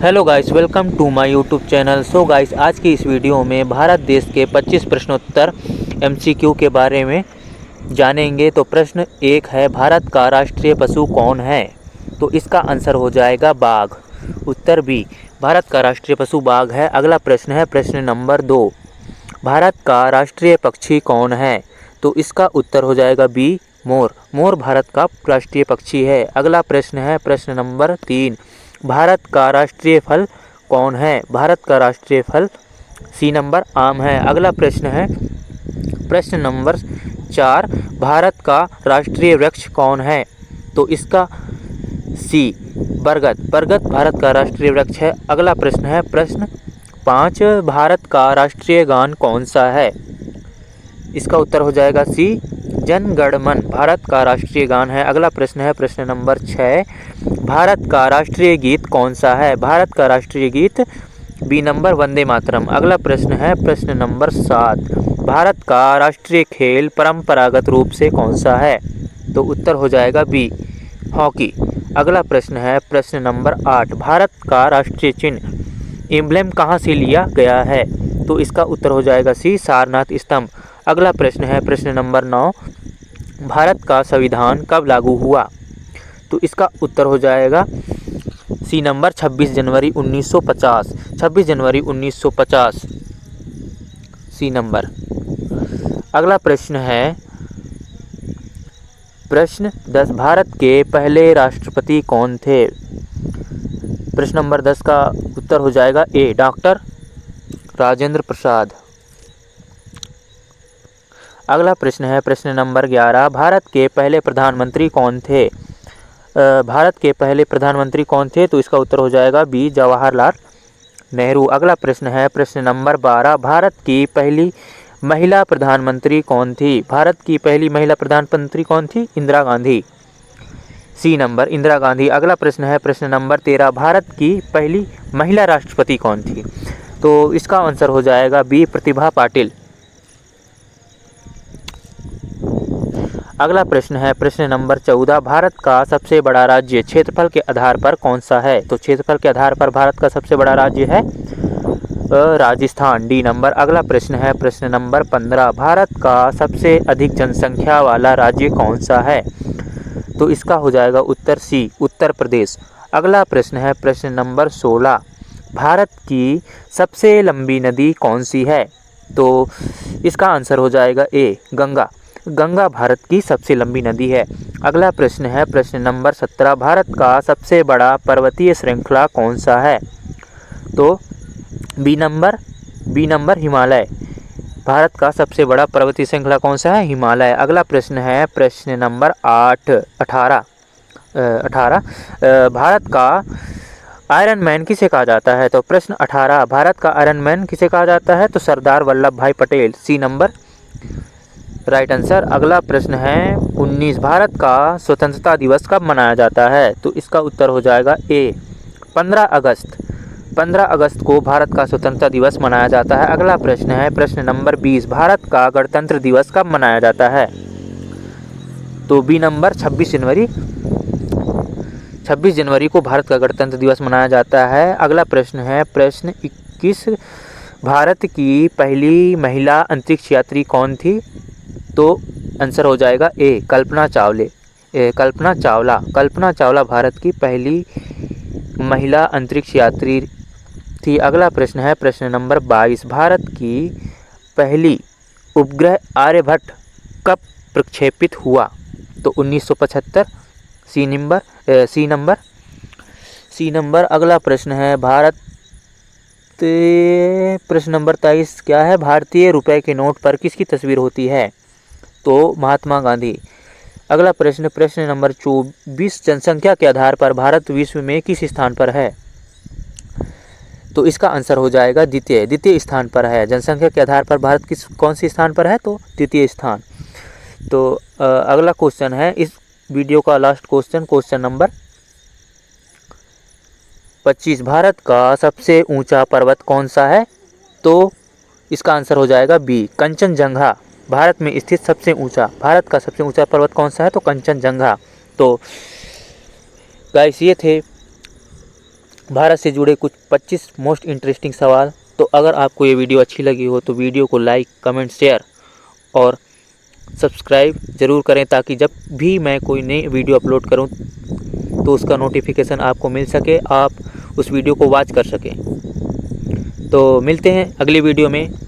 Hello guys, welcome to my YouTube channel. So guys, आज की इस वीडियो में भारत देश के 25 प्रश्नोत्तर एमसीक्यू के बारे में जानेंगे। तो प्रश्न एक है, भारत का राष्ट्रीय पशु कौन है? तो इसका आंसर हो जाएगा बाघ। उत्तर बी, भारत का राष्ट्रीय पशु बाघ है। अगला प्रश्न है प्रश्न नंबर 2, भारत का राष्ट्रीय पक्षी कौन है? तो इसका उत्तर हो जाएगा बी, मोर। मोर भारत का राष्ट्रीय पक्षी है। अगला प्रश्न है प्रश्न नंबर 3, भारत का राष्ट्रीय फल कौन है? भारत का राष्ट्रीय फल सी नंबर आम है। अगला प्रश्न है प्रश्न नंबर 4, भारत का राष्ट्रीय वृक्ष कौन है? तो इसका सी, बरगद। बरगद भारत का राष्ट्रीय वृक्ष है। अगला प्रश्न है प्रश्न 5, भारत का राष्ट्रीय गान कौन सा है? इसका उत्तर हो जाएगा सी, जन गण मन भारत का राष्ट्रीय गान है। अगला प्रश्न है प्रश्न नंबर 6, भारत का राष्ट्रीय गीत कौन सा है? भारत का राष्ट्रीय गीत बी नंबर वंदे मातरम। अगला प्रश्न है प्रश्न नंबर 7, भारत का राष्ट्रीय खेल परंपरागत रूप से कौन सा है? तो उत्तर हो जाएगा बी, हॉकी। अगला प्रश्न है प्रश्न नंबर 8, भारत का राष्ट्रीय चिन्ह एम्ब्लेम कहाँ से लिया गया है? तो इसका उत्तर हो जाएगा सी, सारनाथ स्तंभ। अगला प्रश्न है प्रश्न नंबर 9, भारत का संविधान कब लागू हुआ? तो इसका उत्तर हो जाएगा सी नंबर 26 जनवरी 1950। 26 जनवरी 1950 सी नंबर। अगला प्रश्न है प्रश्न 10, भारत के पहले राष्ट्रपति कौन थे? प्रश्न नंबर 10 का उत्तर हो जाएगा ए, डॉक्टर राजेंद्र प्रसाद। अगला प्रश्न है प्रश्न नंबर 11, भारत के पहले प्रधानमंत्री कौन थे? भारत के पहले प्रधानमंत्री कौन थे? तो इसका उत्तर हो जाएगा बी, जवाहरलाल नेहरू। अगला प्रश्न है प्रश्न नंबर 12, भारत की पहली महिला प्रधानमंत्री कौन थी? भारत की पहली महिला प्रधानमंत्री कौन थी? इंदिरा गांधी। C number, Indira Gandhi. अगला प्रश्न है प्रश्न नंबर 13, भारत की पहली महिला राष्ट्रपति कौन थी? तो इसका आंसर हो जाएगा बी, प्रतिभा पाटिल। अगला प्रश्न है प्रश्न नंबर 14, भारत का सबसे बड़ा राज्य क्षेत्रफल के आधार पर कौन सा है? तो क्षेत्रफल के आधार पर भारत का सबसे बड़ा राज्य है राजस्थान, डी नंबर। अगला प्रश्न है प्रश्न नंबर 15, भारत का सबसे अधिक जनसंख्या वाला राज्य कौन सा है? तो इसका हो जाएगा उत्तर सी, उत्तर प्रदेश। अगला प्रश्न है प्रश्न नंबर 16, भारत की सबसे लंबी नदी कौन सी है? तो इसका आंसर हो जाएगा ए, गंगा। गंगा भारत की सबसे लंबी नदी है। अगला प्रश्न है प्रश्न नंबर 17, भारत का सबसे बड़ा पर्वतीय श्रृंखला कौन सा है? तो बी नंबर हिमालय। भारत का सबसे बड़ा पर्वतीय श्रृंखला कौन सा है? हिमालय। अगला प्रश्न है प्रश्न नंबर 18, भारत का आयरन मैन किसे कहा जाता है? तो प्रश्न 18, भारत का आयरन मैन किसे कहा जाता है? तो Sardar Vallabh Bhai Patel, C number right answer. अगला प्रश्न है 19, भारत का स्वतंत्रता दिवस कब मनाया जाता है? तो इसका उत्तर हो जाएगा ए, 15 अगस्त। 15 अगस्त को भारत का स्वतंत्रता दिवस मनाया जाता है। अगला प्रश्न है प्रश्न नंबर 20, भारत का गणतंत्र दिवस कब मनाया जाता है? तो बी नंबर 26 जनवरी। 26 जनवरी को भारत का गणतंत्र दिवस मनाया जाता है। अगला प्रश्न है प्रश्न 21, भारत की पहली महिला अंतरिक्ष यात्री कौन थी? तो आंसर हो जाएगा ए, कल्पना चावला। कल्पना चावला भारत की पहली महिला अंतरिक्ष यात्री थी। अगला प्रश्न है प्रश्न नंबर 22, भारत की पहली उपग्रह आर्यभट्ट कब प्रक्षेपित हुआ? तो 1975, सी नंबर। अगला प्रश्न है प्रश्न नंबर 23 क्या है? भारतीय रुपए के नोट पर किसकी तस्वीर होती है? तो महात्मा गांधी। अगला प्रश्न नंबर 24, जनसंख्या के आधार पर भारत विश्व में किस स्थान पर है? तो इसका आंसर हो जाएगा द्वितीय स्थान पर है। जनसंख्या के आधार पर भारत कौन सी स्थान पर है? तो द्वितीय स्थान। तो अगला क्वेश्चन है इस वीडियो का लास्ट क्वेश्चन नंबर 25, भारत का सबसे ऊंचा पर्वत कौन सा है? तो इसका आंसर हो जाएगा बी, कंचनजंगा। भारत में स्थित भारत का सबसे ऊंचा पर्वत कौन सा है? तो कंचनजंगा। तो गाइस, ये थे भारत से जुड़े कुछ 25 मोस्ट इंटरेस्टिंग सवाल। तो अगर आपको ये वीडियो अच्छी लगी हो तो वीडियो को लाइक, कमेंट, शेयर और सब्सक्राइब ज़रूर करें, ताकि जब भी मैं कोई नई वीडियो अपलोड करूं तो उसका नोटिफिकेशन आपको मिल सके, आप उस वीडियो को वॉच कर सकें। तो मिलते हैं अगली वीडियो में।